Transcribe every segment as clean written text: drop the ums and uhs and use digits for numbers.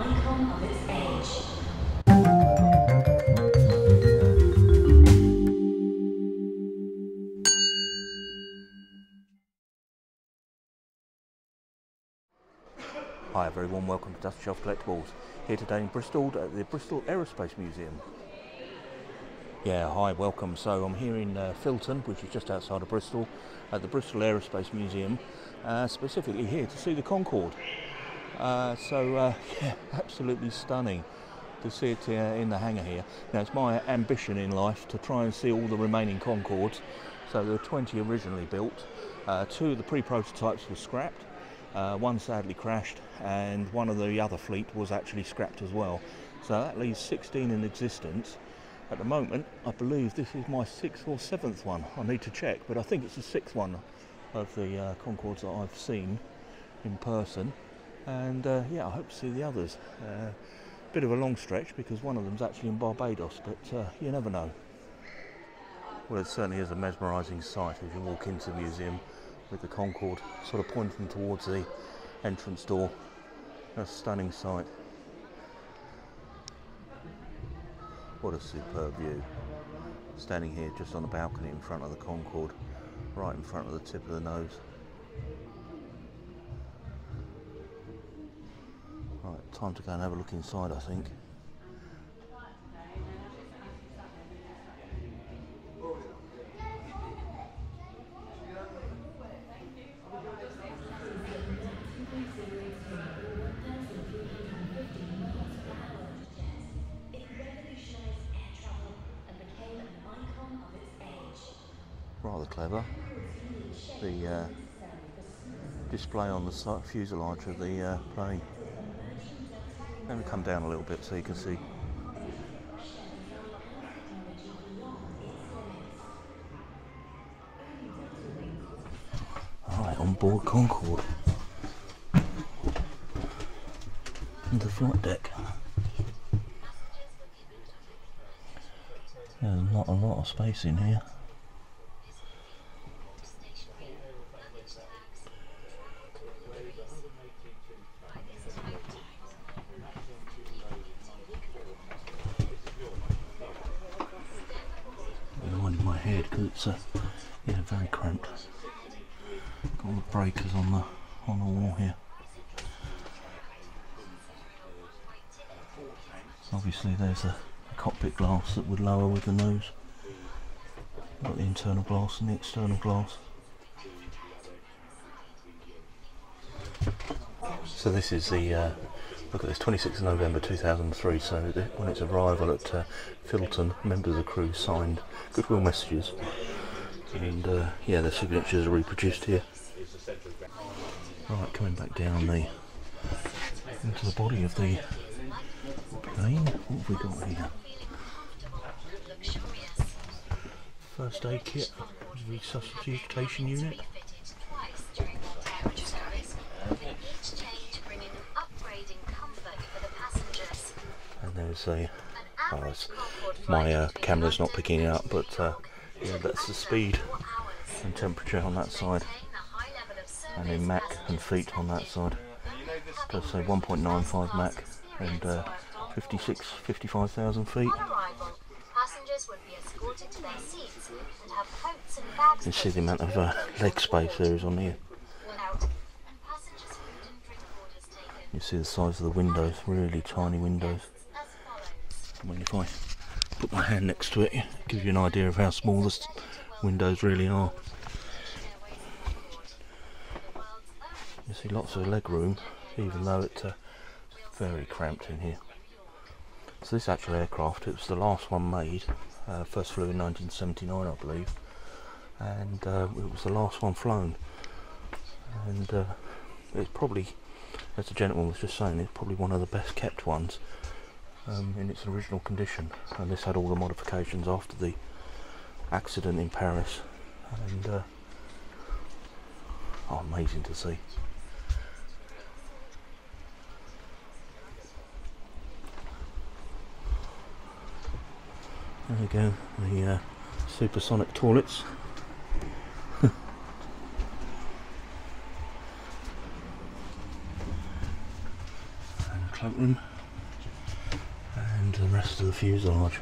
icon of its age. Hi everyone, welcome to Dust Shelf Collectibles. Here today in Bristol at the Bristol Aerospace Museum. Yeah, hi, welcome. So I'm here in Filton, which is just outside of Bristol, at the Bristol Aerospace Museum, specifically here to see the Concorde. Yeah, absolutely stunning to see it in the hangar here. Now it's my ambition in life to try and see all the remaining Concordes. So there were 20 originally built, 2 of the pre-prototypes were scrapped. One sadly crashed, and one of the other fleet was actually scrapped as well. So that leaves 16 in existence. At the moment, I believe this is my 6th or 7th one. I need to check, but I think it's the 6th one of the Concordes that I've seen in person. And yeah, I hope to see the others. Bit of a long stretch because one of them's actually in Barbados, but you never know. Well, it certainly is a mesmerising sight as you walk into the museum, with the Concorde sort of pointing towards the entrance door. A stunning sight. What a superb view. Standing here just on the balcony in front of the Concorde, right in front of the tip of the nose. Right, time to go and have a look inside, I think. Rather clever. The display on the fuselage of the plane. Let me come down a little bit so you can see. Alright, on board Concorde. And the flight deck. There's not a lot of space in here. My head because it's yeah, very cramped. Got all the breakers on the wall here. Obviously there's a cockpit glass that would lower with the nose. Got the internal glass and the external glass. So this is the look at this, 26th of November 2003, so when its arrival at Filton, members of the crew signed goodwill messages, and yeah, their signatures are reproduced here. Right, coming back down into the body of the plane, what have we got here? First aid kit, resuscitation unit. There's a my camera's not picking it up, but yeah, that's the speed and temperature on that side, and in Mach and feet on that side. It does say 1.95 Mach and 55,000 feet. You can see the amount of leg space there is on here. You see the size of the windows, really tiny windows. I mean, if I put my hand next to it, it gives you an idea of how small the windows really are. You see lots of leg room, even though it's very cramped in here. So this actual aircraft, it was the last one made, first flew in 1979 I believe, and it was the last one flown. And it's probably, as the gentleman was just saying, it's probably one of the best kept ones. In its original condition, and this had all the modifications after the accident in Paris, and oh, amazing to see. There we go, the supersonic toilets. And the cloakroom. rest of the fuselage.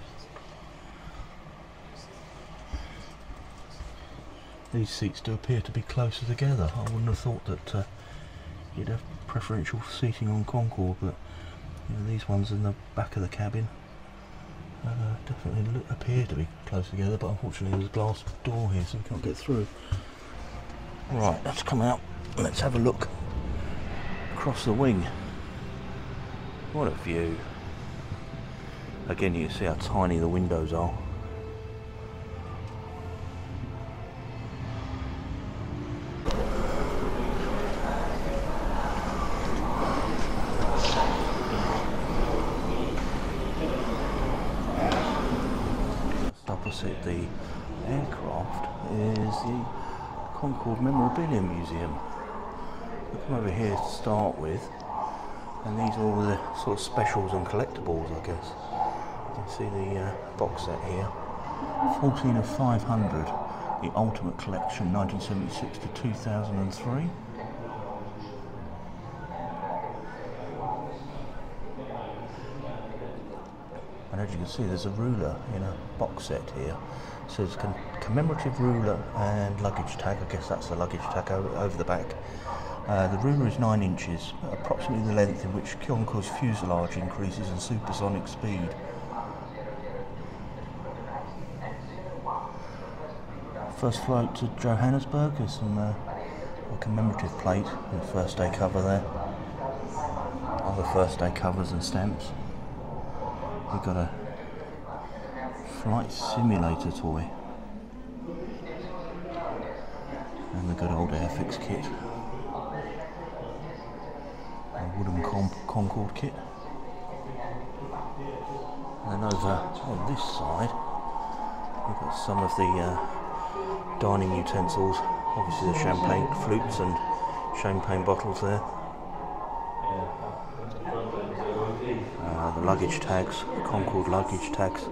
These seats do appear to be closer together. I wouldn't have thought that you'd have preferential seating on Concorde, but you know, these ones in the back of the cabin definitely appear to be close together, but unfortunately there's a glass door here so we can't get through. Right, let's come out and let's have a look across the wing. What a view. Again, you can see how tiny the windows are. Opposite the aircraft is the Concorde Memorabilia Museum. We come over here to start with, and these are all the sort of specials and collectibles, I guess. You can see the box set here, 14 of 500, the Ultimate Collection, 1976 to 2003. And as you can see, there's a ruler in a box set here. It says commemorative ruler and luggage tag. I guess that's the luggage tag over the back. The ruler is 9 inches, approximately the length in which Concorde's fuselage increases in supersonic speed. First flight to Johannesburg is a commemorative plate and the first day cover there. Other first day covers and stamps. We've got a flight simulator toy and the good old Airfix kit, a wooden Concorde kit, and over on this side we've got some of the dining utensils, obviously the champagne flutes and champagne bottles there. The luggage tags, the Concorde luggage tags,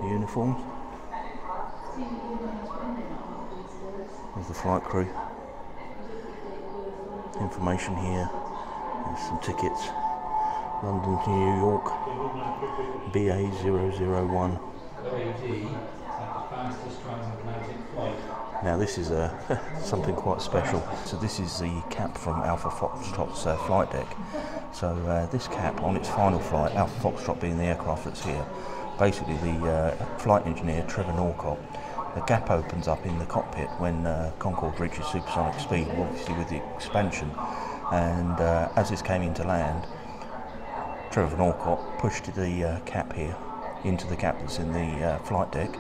the uniforms. There's the flight crew. Information here. There's some tickets. London to New York. BA001. Now this is something quite special. So this is the cap from Alpha Foxtrot's flight deck. So this cap on its final flight, Alpha Foxtrot being the aircraft that's here, basically the flight engineer Trevor Norcott, the gap opens up in the cockpit when Concorde reaches supersonic speed, obviously with the expansion, and as this came into land, Trevor Norcott pushed the cap here into the gap that's in the flight deck,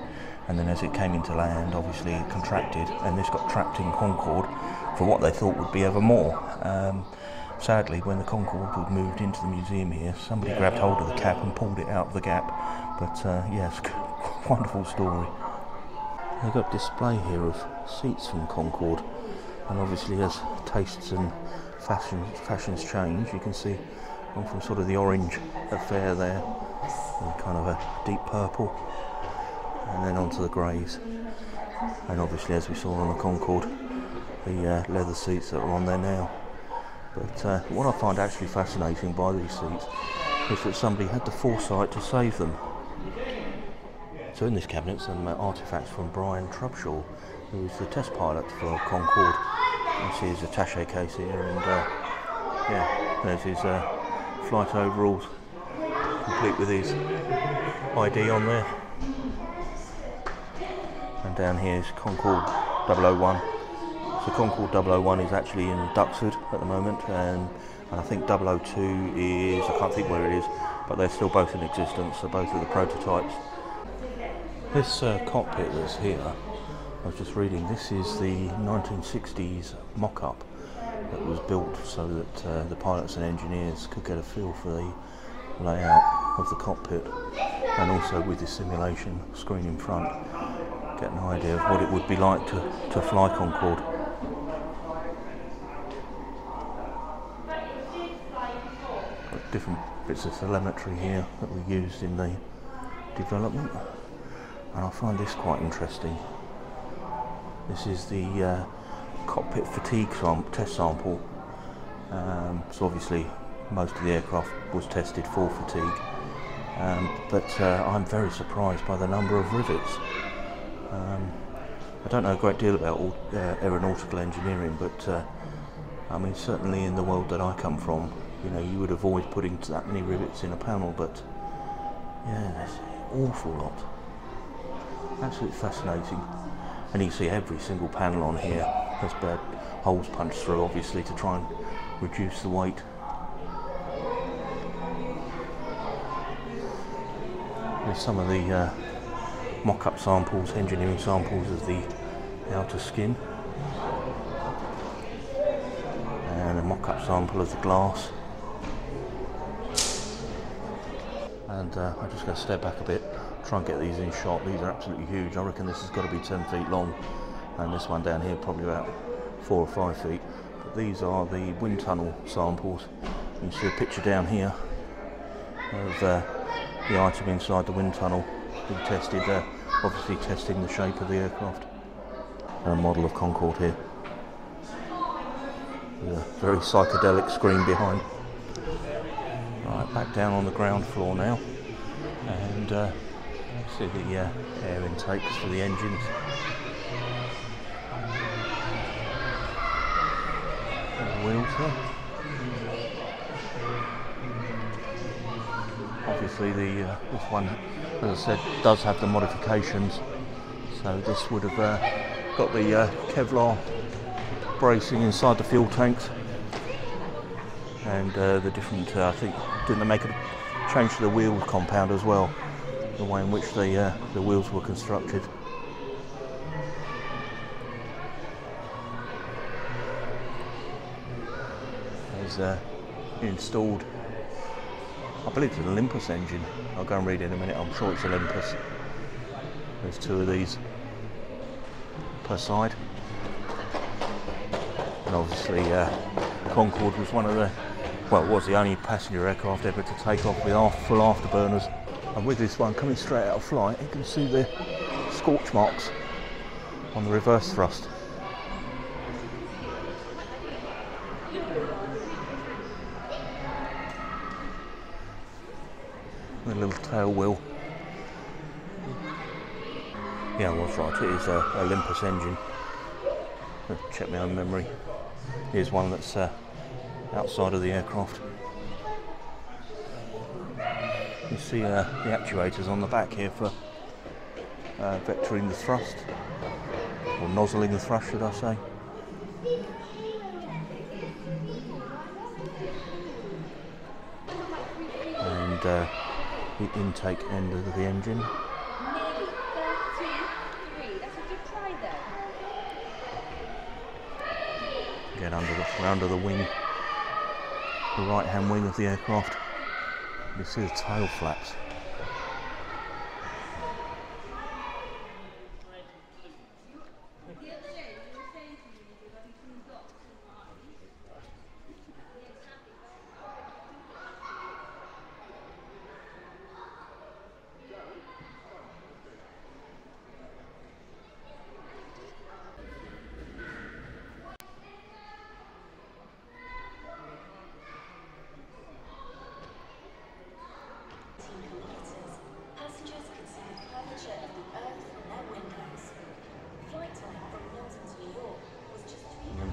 and then as it came into land, obviously it contracted and this got trapped in Concorde for what they thought would be ever more. Sadly, when the Concorde was moved into the museum here, somebody grabbed hold of the cap and pulled it out of the gap. But yeah, it's a wonderful story. They've got a display here of seats from Concorde, and obviously as tastes and fashions change, you can see one from sort of the orange affair there, and kind of a deep purple, and then onto the greys. And obviously, as we saw on the Concorde, the leather seats that are on there now. But what I find actually fascinating by these seats is that somebody had the foresight to save them. So in this cabinet, some artefacts from Brian Trubshaw, who was the test pilot for Concorde. You see his attaché case here, and yeah, there's his flight overalls, complete with his ID on there. And down here is Concorde 001. So Concorde 001 is actually in Duxford at the moment, and I think 002 is, I can't think where it is, but they're still both in existence, so both are the prototypes. This cockpit that's here, I was just reading, this is the 1960s mock-up that was built so that the pilots and engineers could get a feel for the layout of the cockpit, and also with the simulation screen in front, get an idea of what it would be like to fly Concorde. Got different bits of telemetry here that we used in the development, and I find this quite interesting. This is the cockpit fatigue test sample. So obviously most of the aircraft was tested for fatigue, but I'm very surprised by the number of rivets. I don't know a great deal about aeronautical engineering, but I mean, certainly in the world that I come from, you know, you would avoid putting that many rivets in a panel, but yeah, there's an awful lot. Absolutely fascinating. And you see every single panel on here has had holes punched through, obviously, to try and reduce the weight. There's some of the mock-up samples, engineering samples of the outer skin, and a mock-up sample of the glass. And I'm just going to step back a bit, try and get these in shot. These are absolutely huge. I reckon this has got to be 10 feet long, and this one down here probably about 4 or 5 feet. But these are the wind tunnel samples. You can see a picture down here of the item inside the wind tunnel being tested, obviously testing the shape of the aircraft. And a model of Concorde here, with a very psychedelic screen behind. Right, back down on the ground floor now, and see the air intakes for the engines. And the wheels there. Obviously this one, as I said, does have the modifications, so this would have got the Kevlar bracing inside the fuel tanks, and the different, I think, didn't they make a change to the wheel compound as well, the way in which the wheels were constructed. There's installed, I believe it's an Olympus engine. I'll go and read it in a minute. I'm sure it's Olympus. There's 2 of these per side. And obviously Concorde was one of the, well, it was the only passenger aircraft ever to take off with full afterburners. And with this one coming straight out of flight, you can see the scorch marks on the reverse thrust. The little tail wheel. Yeah, I was right, it is an Olympus engine. Check my own memory. Here's one that's outside of the aircraft. You see the actuators on the back here for vectoring the thrust, or nozzling the thrust, should I say. And the intake end of the engine. Again, we're under the wing, the right-hand wing of the aircraft. You see the tail flaps.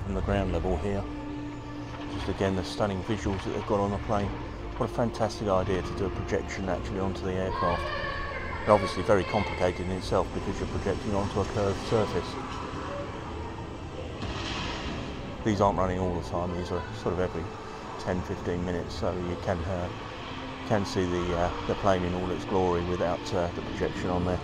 From the ground level here, just again the stunning visuals that they've got on the plane. What a fantastic idea to do a projection actually onto the aircraft. And obviously very complicated in itself because you're projecting onto a curved surface. These aren't running all the time, these are sort of every 10-15 minutes, so you can see the plane in all its glory without the projection on there.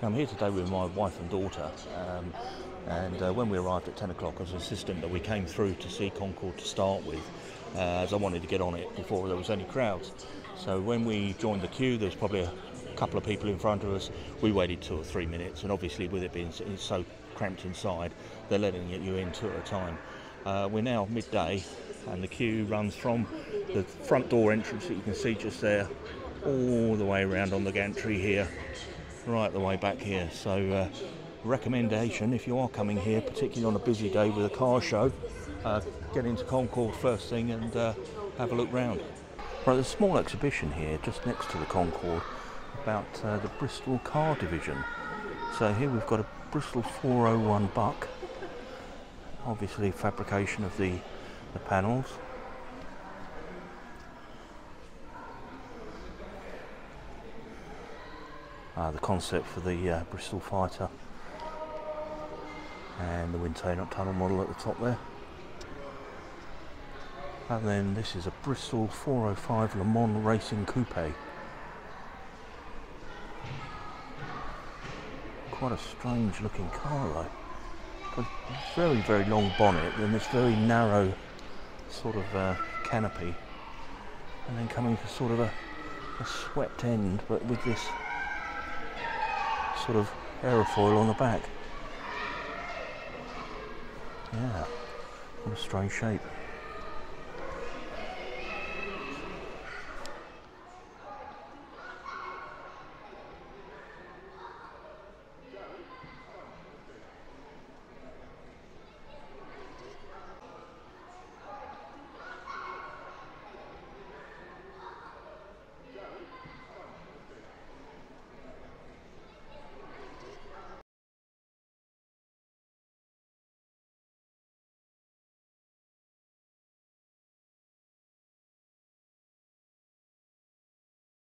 I'm here today with my wife and daughter, and when we arrived at 10 o'clock I was insistent that we came through to see Concorde to start with, as I wanted to get on it before there was any crowds. So when we joined the queue, there was probably a couple of people in front of us. We waited 2 or 3 minutes, and obviously with it being so cramped inside, they're letting you in 2 at a time. We're now midday, and the queue runs from the front door entrance that you can see just there, all the way around on the gantry here, right the way back here. So recommendation, if you are coming here, particularly on a busy day with a car show, get into Concorde first thing and have a look round. Right, there's a small exhibition here just next to the Concorde about the Bristol car division. So here we've got a Bristol 401 Buck, obviously fabrication of the panels. The concept for the Bristol Fighter and the wind tunnel model at the top there. And then this is a Bristol 405 Le Mans Racing Coupe. Quite a strange looking car though. A very, very long bonnet and this very narrow sort of canopy, and then coming to sort of a swept end, but with this sort of aerofoil on the back. Yeah, what a strange shape.